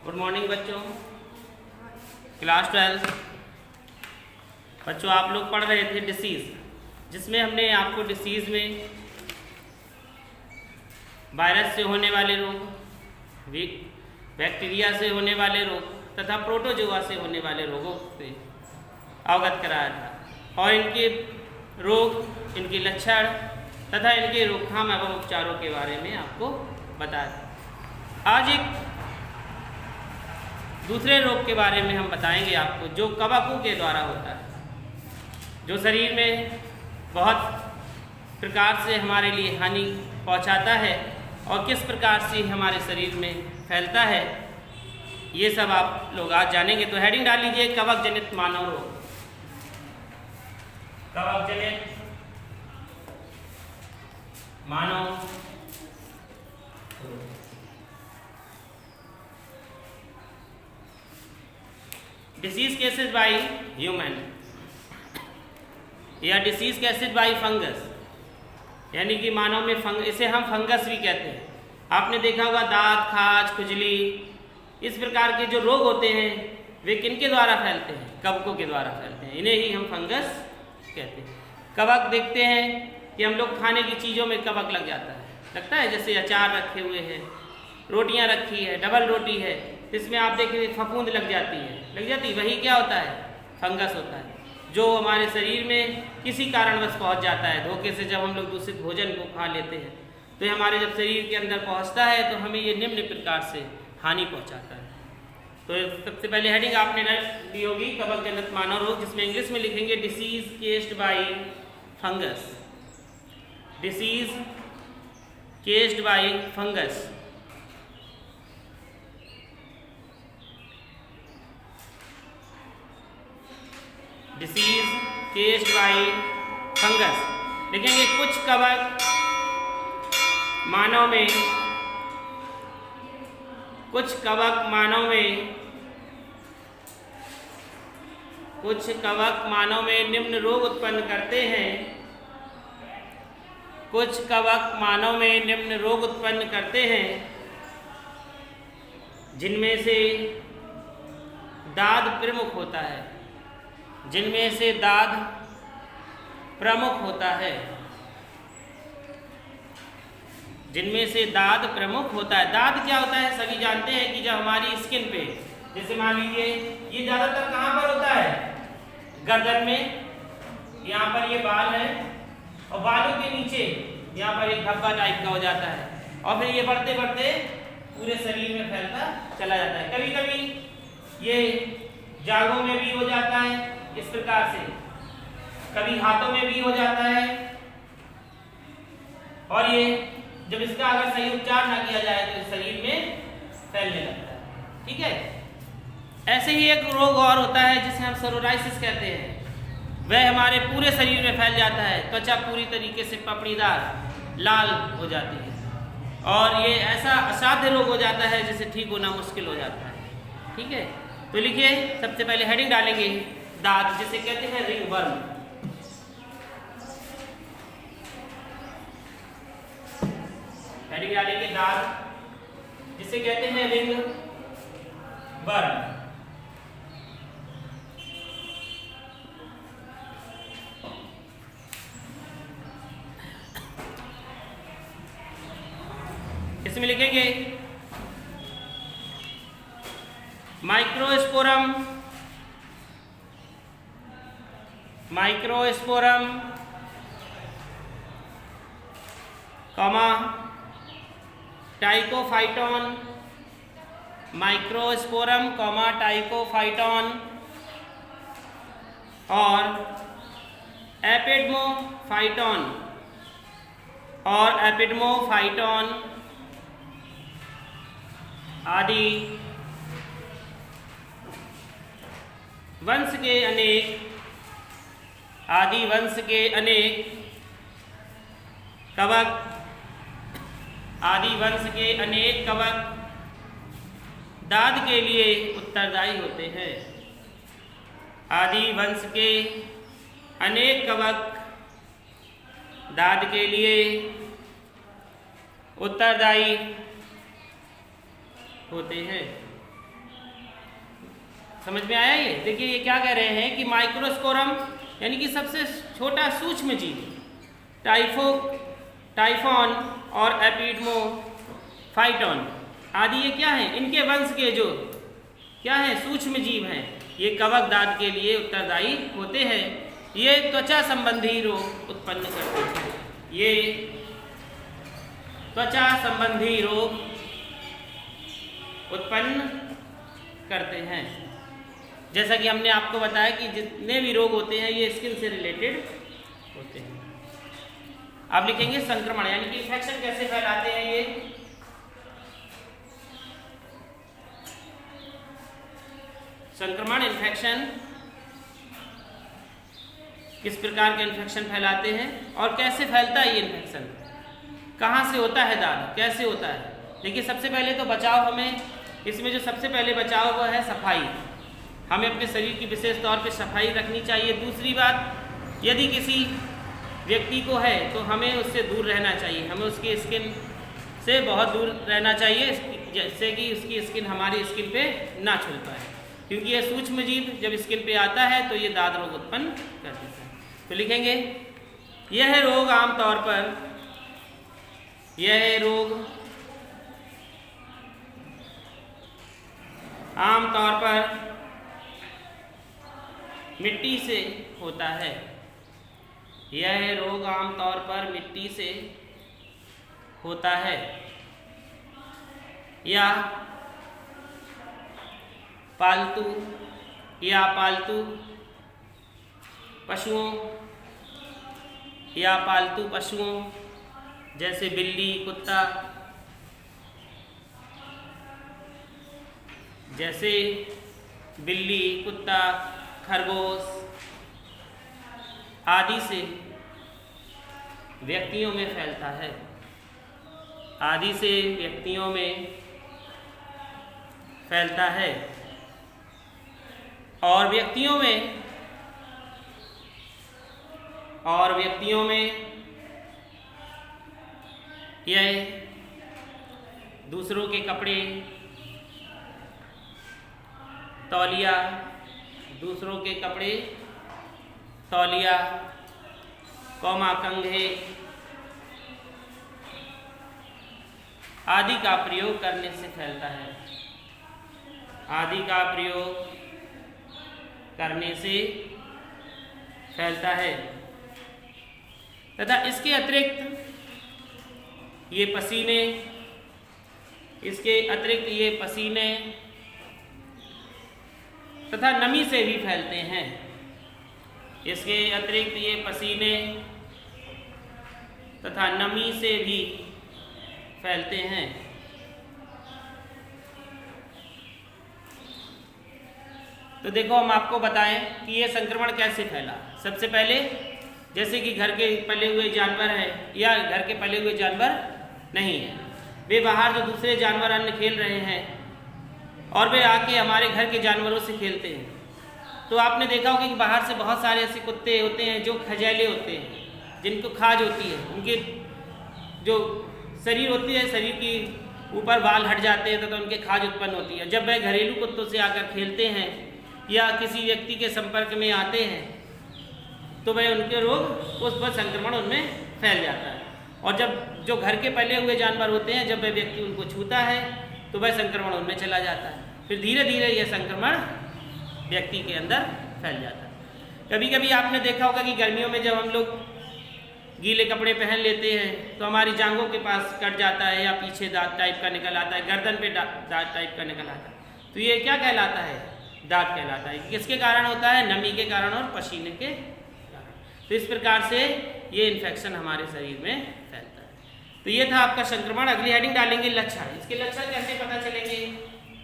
Good morning बच्चों, class 12। बच्चों आप लोग पढ़ रहे थे डिसीज़, जिसमें हमने आपको डिसीज़ में वायरस से होने वाले रोग, बैक्टीरिया से होने वाले रोग तथा प्रोटोजोआ से होने वाले रोगों से अवगत कराया था और इनके रोग, इनके लक्षण तथा इनके रोकथाम एवं उपचारों के बारे में आपको बताया था। आज एक दूसरे रोग के बारे में हम बताएंगे आपको, जो कवकों के द्वारा होता है, जो शरीर में बहुत प्रकार से हमारे लिए हानि पहुंचाता है और किस प्रकार से हमारे शरीर में फैलता है, ये सब आप लोग आज जानेंगे। तो हेडिंग डाल लीजिए, कवक जनित मानव रोग। कवक जनित मानव रोग। डिसीज केसेस बाई ह्यूमन या डिसीज केसेस बाई फंगस, यानी कि मानव में इसे हम फंगस भी कहते हैं। आपने देखा होगा दांत, खाज, खुजली, इस प्रकार के जो रोग होते हैं वे किनके द्वारा फैलते हैं? कवकों के द्वारा फैलते हैं। इन्हें ही हम फंगस कहते हैं। कवक देखते हैं कि हम लोग खाने की चीज़ों में कवक लग जाता है, लगता है। जैसे अचार रखे हुए हैं, रोटियां रखी है, डबल रोटी है, इसमें आप देखिए फफूंद लग जाती, वही क्या होता है? फंगस होता है, जो हमारे शरीर में किसी कारणवश पहुंच जाता है। धोखे से जब हम लोग दूषित भोजन को खा लेते हैं तो हमारे जब शरीर के अंदर पहुंचता है तो हमें ये निम्न प्रकार से हानि पहुंचाता है। तो सबसे पहले हेडिंग आपने ली होगी, कवक जनित मानव रोग, जिसमें इंग्लिश में लिखेंगे disease केस्ड by fungus. Disease केस्ड by fungus. Disease केस्ड by fungus. देखेंगे कुछ कवक मानव में, कुछ कवक मानव में निम्न रोग उत्पन्न करते हैं। कुछ कवक मानव में निम्न रोग उत्पन्न करते हैं, जिनमें से दाद प्रमुख होता है। जिनमें से दाद प्रमुख होता है। जिनमें से दाद प्रमुख होता है। दाद क्या होता है? सभी जानते हैं कि जब हमारी स्किन पे, जैसे मान लीजिए ये ज़्यादातर कहाँ पर होता है? गर्दन में, यहाँ पर ये बाल है और बालों के नीचे यहाँ पर एक धब्बा टाइप का हो जाता है और फिर ये बढ़ते बढ़ते पूरे शरीर में फैलता चला जाता है। कभी कभी ये जांघों में भी हो जाता है इस प्रकार से, कभी हाथों में भी हो जाता है, और ये जब इसका अगर सही उपचार ना किया जाए तो शरीर में फैलने लगता है। ठीक है। ऐसे ही एक रोग और होता है जिसे हम सोरोराइसिस कहते हैं। वह हमारे पूरे शरीर में फैल जाता है, त्वचा पूरी तरीके से पपड़ीदार लाल हो जाती है और ये ऐसा असाध्य रोग हो जाता है जिसे ठीक होना मुश्किल हो जाता है। ठीक है। तो लिखिए, सबसे पहले हेडिंग डालेंगे दाद, जिसे कहते हैं रिंग वर्म। हेडिंग डालेंगे दाद, जिसे कहते हैं रिंग वर्म। इसमें लिखेंगे माइक्रोस्पोरम, कॉमा टाइकोफाइटॉन, माइक्रोस्पोरम कॉमा टाइकोफाइटॉन और एपिडमोफाइटॉन आदि वंश के अनेक कवक दाद के लिए उत्तरदायी होते हैं। आदि वंश के अनेक कवक दाद के लिए उत्तरदायी होते हैं। समझ में आया ये? देखिए ये क्या कह रहे हैं कि माइक्रोस्पोरम यानी कि सबसे छोटा सूक्ष्म जीव, टाइफॉन और एपिडमोफाइटॉन आदि ये क्या है, इनके वंश के जो क्या है सूक्ष्म जीव हैं, ये कवक दाद के लिए उत्तरदायी होते हैं। ये त्वचा संबंधी रोग उत्पन्न करते हैं। ये त्वचा संबंधी रोग उत्पन्न करते हैं। जैसा कि हमने आपको बताया कि जितने भी रोग होते हैं ये स्किन से रिलेटेड होते हैं। आप लिखेंगे संक्रमण यानी कि इन्फेक्शन कैसे फैलाते हैं ये। संक्रमण इन्फेक्शन किस प्रकार के इन्फेक्शन फैलाते हैं और कैसे फैलता है ये इन्फेक्शन, कहाँ से होता है दाद, कैसे होता है। देखिए सबसे पहले तो बचाव, हमें इसमें जो सबसे पहले बचाव वो है सफाई। हमें अपने शरीर की विशेष तौर पे सफाई रखनी चाहिए। दूसरी बात, यदि किसी व्यक्ति को है तो हमें उससे दूर रहना चाहिए, हमें उसकी स्किन से बहुत दूर रहना चाहिए, जैसे कि उसकी स्किन हमारी स्किन पे ना छू पाए, क्योंकि ये सूक्ष्म जीव जब स्किन पे आता है तो ये दाद रोग उत्पन्न कर देता है। तो लिखेंगे यह रोग आमतौर पर, यह रोग आमतौर पर मिट्टी से होता है। यह रोग आमतौर पर मिट्टी से होता है या पालतू पशुओं जैसे बिल्ली, कुत्ता, खरगोश आदि से व्यक्तियों में फैलता है, और व्यक्तियों में यह दूसरों के कपड़े, तौलिया, कंघे आदि का प्रयोग करने से फैलता है, तथा इसके अतिरिक्त ये पसीने तथा नमी से भी फैलते हैं। इसके अतिरिक्त ये पसीने तथा नमी से भी फैलते हैं। तो देखो हम आपको बताएं कि ये संक्रमण कैसे फैला। सबसे पहले जैसे कि घर के पले हुए जानवर हैं या घर के पले हुए जानवर नहीं हैं, वे बाहर जो दूसरे जानवर अन्य खेल रहे हैं और वे आके हमारे घर के जानवरों से खेलते हैं, तो आपने देखा होगा कि बाहर से बहुत सारे ऐसे कुत्ते होते हैं जो खजैले होते हैं, जिनको खाज होती है, उनके जो शरीर होती है, शरीर की ऊपर बाल हट जाते हैं तो उनके खाज उत्पन्न होती है। जब वह घरेलू कुत्तों से आकर खेलते हैं या किसी व्यक्ति के संपर्क में आते हैं तो वह उनके रोग, उस पर संक्रमण उनमें फैल जाता है। और जब जो घर के पले हुए जानवर होते हैं, जब वह व्यक्ति उनको छूता है तो वह संक्रमण उनमें चला जाता है। फिर धीरे धीरे यह संक्रमण व्यक्ति के अंदर फैल जाता है। कभी कभी आपने देखा होगा कि गर्मियों में जब हम लोग गीले कपड़े पहन लेते हैं तो हमारी जांघों के पास कट जाता है या पीछे दांत टाइप का निकल आता है, गर्दन पे दांत टाइप का निकल आता है, तो ये क्या कहलाता है? दांत कहलाता है। किसके कारण होता है? नमी के कारण और पसीने के कारण। तो इस प्रकार से ये इन्फेक्शन हमारे शरीर में फैलता है। तो ये था आपका संक्रमण। अगली हेडिंग डालेंगे लक्षण। इसके लक्षण कैसे पता चलेंगे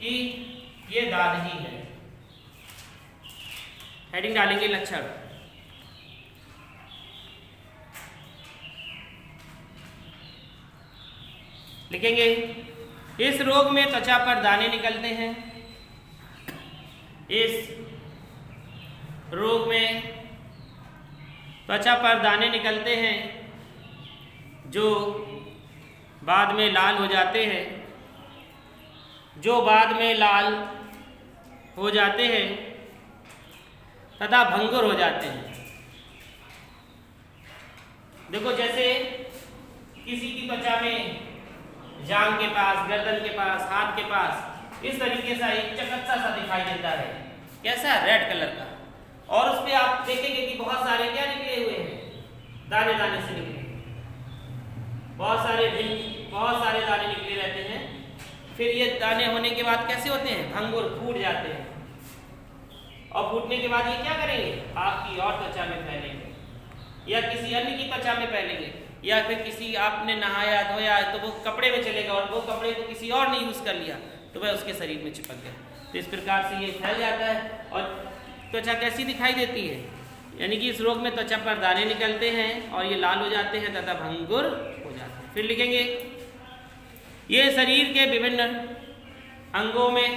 कि ये दाद ही है? हेडिंग डालेंगे लक्षण। लिखेंगे इस रोग में त्वचा पर दाने निकलते हैं। इस रोग में त्वचा पर दाने निकलते हैं जो बाद में लाल हो जाते हैं, हो जाते हैं तथा भंगुर हो जाते हैं। देखो जैसे किसी की त्वचा में जांघ के पास, गर्दन के पास, हाथ के पास इस तरीके से एक चकत्सा सा दिखाई देता है, कैसा, रेड कलर का, और उस पे आप देखेंगे कि बहुत सारे क्या निकले हुए हैं, दाने दाने से निकले, बहुत सारे दाने निकले रहते हैं। फिर ये दाने होने के बाद कैसे होते हैं, भंगुर, फूट जाते हैं, और फूटने के बाद ये क्या करेंगे, आपकी और त्वचा में फैलेंगे या किसी अन्य की त्वचा में फैलेंगे, या फिर किसी आपने नहाया धोया तो वो कपड़े में चलेगा और वो कपड़े को किसी और ने यूज कर लिया तो वह उसके शरीर में चिपक गया। तो इस प्रकार से ये फैल जाता है और त्वचा कैसी दिखाई देती है, यानी कि इस रोग में त्वचा पर दाने निकलते हैं और ये लाल हो जाते हैं तथा भंगुर हो जाते हैं। फिर लिखेंगे ये शरीर के विभिन्न अंगों में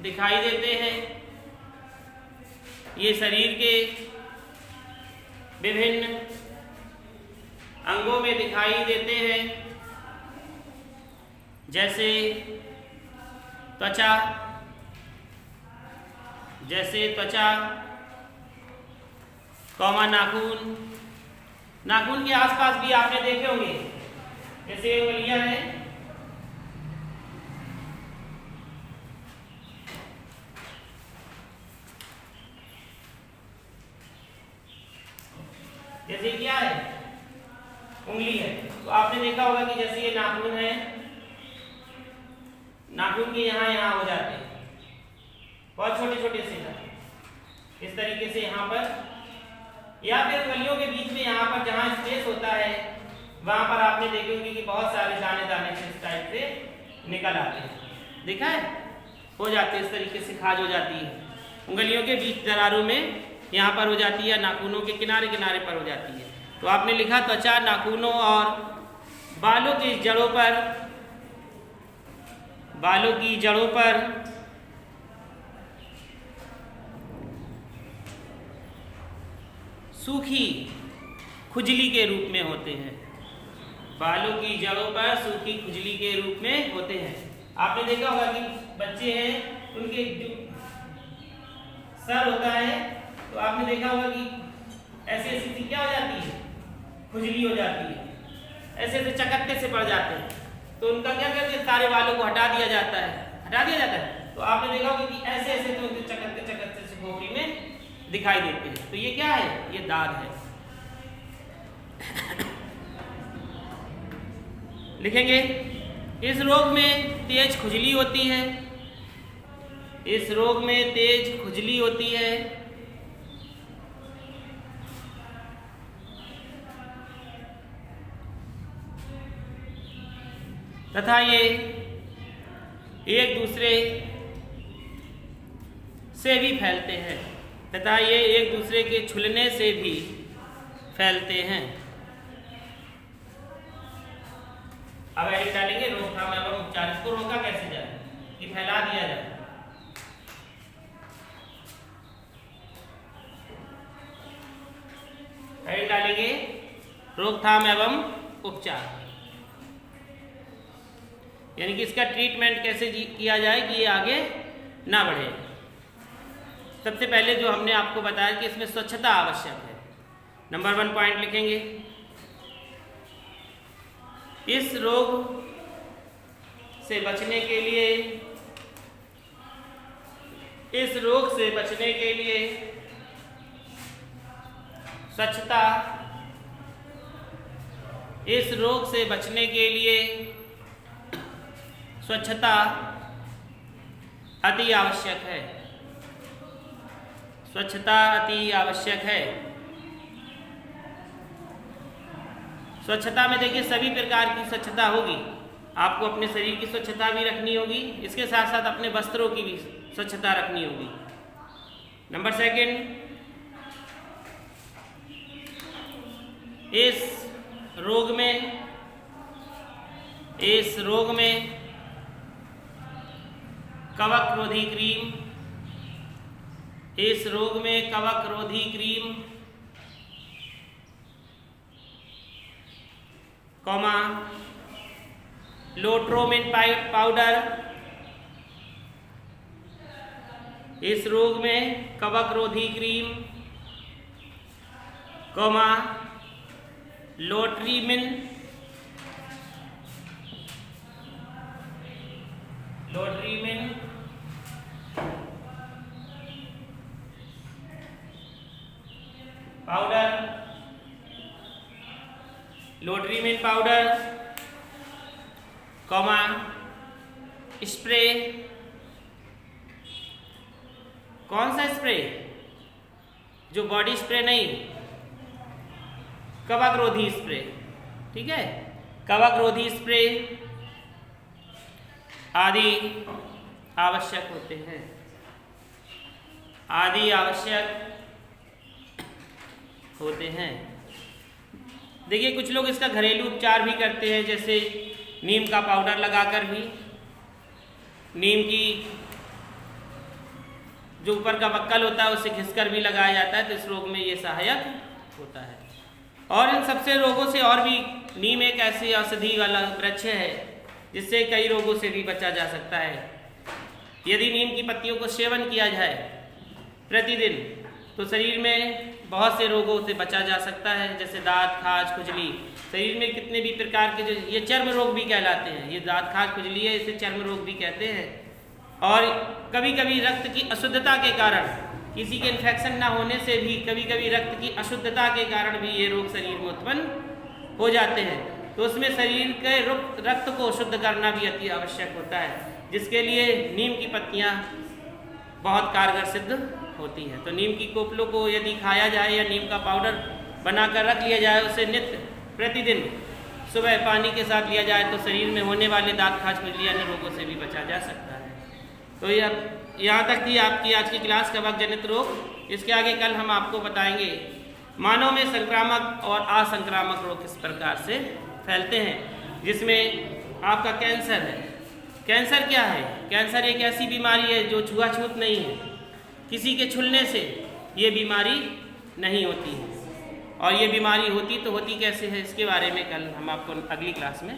दिखाई देते हैं, ये शरीर के विभिन्न अंगों में दिखाई देते हैं, जैसे त्वचा, कौमा नाखून, नाखून के आसपास भी आपने देखे होंगे, जैसे उंगलियां हैं, जैसे क्या है, उंगली है, तो आपने देखा होगा कि जैसे ये नाखून है, नाखून के यहाँ हो जाते हैं, बहुत छोटे छोटे से इस तरीके से यहाँ पर, या फिर उंगलियों के बीच में यहाँ पर जहाँ स्पेस होता है वहां पर आपने देखे होंगे कि बहुत सारे दाने दाने से इस टाइप से निकल आते हैं, देखा है, हो जाते हैं इस तरीके से, खाज हो जाती है उंगलियों के बीच दरारों में, यहाँ पर हो जाती है, नाखूनों के किनारे किनारे पर हो जाती है। तो आपने लिखा त्वचा, नाखूनों और बालों की जड़ों पर सूखी खुजली के रूप में होते हैं, बालों की जड़ों पर सूखी खुजली के रूप में होते हैं। आपने देखा होगा कि बच्चे हैं, उनके जो सर होता है, तो आपने देखा होगा कि ऐसे ऐसी क्या हो जाती है, खुजली हो जाती है, ऐसे ऐसे चकत्ते से पड़ जाते हैं, तो उनका क्या करते हैं, सारे बालों को हटा दिया जाता है। तो आपने देखा होगा कि ऐसे ऐसे तो चकत्ते से खोपड़ी में दिखाई देते हैं। तो ये क्या है, ये दाद है। लिखेंगे इस रोग में तेज खुजली होती है, इस रोग में तेज खुजली होती है, तथा ये एक दूसरे से भी फैलते हैं, तथा ये एक दूसरे के छूने से भी फैलते हैं। अब एडिट डालेंगे रोकथाम एवं उपचार, इसको रोका कैसे जाए कि फैला दिया जाए। एडिट डालेंगे रोकथाम एवं उपचार, यानी कि इसका ट्रीटमेंट कैसे किया जाए कि ये आगे ना बढ़े। सबसे पहले जो हमने आपको बताया कि इसमें स्वच्छता आवश्यक है। नंबर 1 पॉइंट लिखेंगे, इस रोग से बचने के लिए स्वच्छता, इस रोग से बचने के लिए स्वच्छता अति आवश्यक है, स्वच्छता अति आवश्यक है। स्वच्छता में देखिए सभी प्रकार की स्वच्छता होगी, आपको अपने शरीर की स्वच्छता भी रखनी होगी, इसके साथ साथ अपने वस्त्रों की भी स्वच्छता रखनी होगी। नंबर 2, इस रोग में कवक रोधी क्रीम, इस रोग में कवक रोधी क्रीम, लोट्रोमिन पाउडर, इस रोग में कवक रोधी cream, comma Lotrimin powder, comma spray. कौन सा स्प्रे? जो बॉडी स्प्रे नहीं, कवक रोधी स्प्रे। ठीक है, कवक रोधी स्प्रे आदि आवश्यक होते हैं, आदि आवश्यक होते हैं। देखिए कुछ लोग इसका घरेलू उपचार भी करते हैं, जैसे नीम का पाउडर लगाकर भी, नीम की जो ऊपर का बक्कल होता है उसे घिसकर भी लगाया जाता है, तो इस रोग में ये सहायक होता है। और इन सबसे रोगों से और भी नीम एक ऐसी औषधि वाला वृक्ष है जिससे कई रोगों से भी बचा जा सकता है। यदि नीम की पत्तियों को सेवन किया जाए प्रतिदिन तो शरीर में बहुत से रोगों से बचा जा सकता है, जैसे दांत, खाज, खुजली। शरीर में कितने भी प्रकार के जो ये चर्म रोग भी कहलाते हैं, ये दांत, खाज, खुजली है, इसे चर्म रोग भी कहते हैं। और कभी कभी रक्त की अशुद्धता के कारण, किसी के इन्फेक्शन ना होने से भी कभी कभी रक्त की अशुद्धता के कारण भी ये रोग शरीर में उत्पन्न हो जाते हैं, तो उसमें शरीर के रक्त को शुद्ध करना भी अति आवश्यक होता है, जिसके लिए नीम की पत्तियाँ बहुत कारगर सिद्ध होती हैं। तो नीम की कोपलों को यदि खाया जाए या नीम का पाउडर बनाकर रख लिया जाए, उसे नित्य प्रतिदिन सुबह पानी के साथ लिया जाए तो शरीर में होने वाले दांत, खाज, खुजली अन्य रोगों से भी बचा जा सकता है। तो यहाँ तक थी आपकी आज की क्लास कवक जनित रोग। इसके आगे कल हम आपको बताएंगे मानव में संक्रामक और असंक्रामक रोग किस प्रकार से फैलते हैं, जिसमें आपका कैंसर है। कैंसर क्या है? कैंसर एक ऐसी बीमारी है जो छुआछूत नहीं है, किसी के छूने से ये बीमारी नहीं होती है, और ये बीमारी होती तो होती कैसे है, इसके बारे में कल हम आपको अगली क्लास में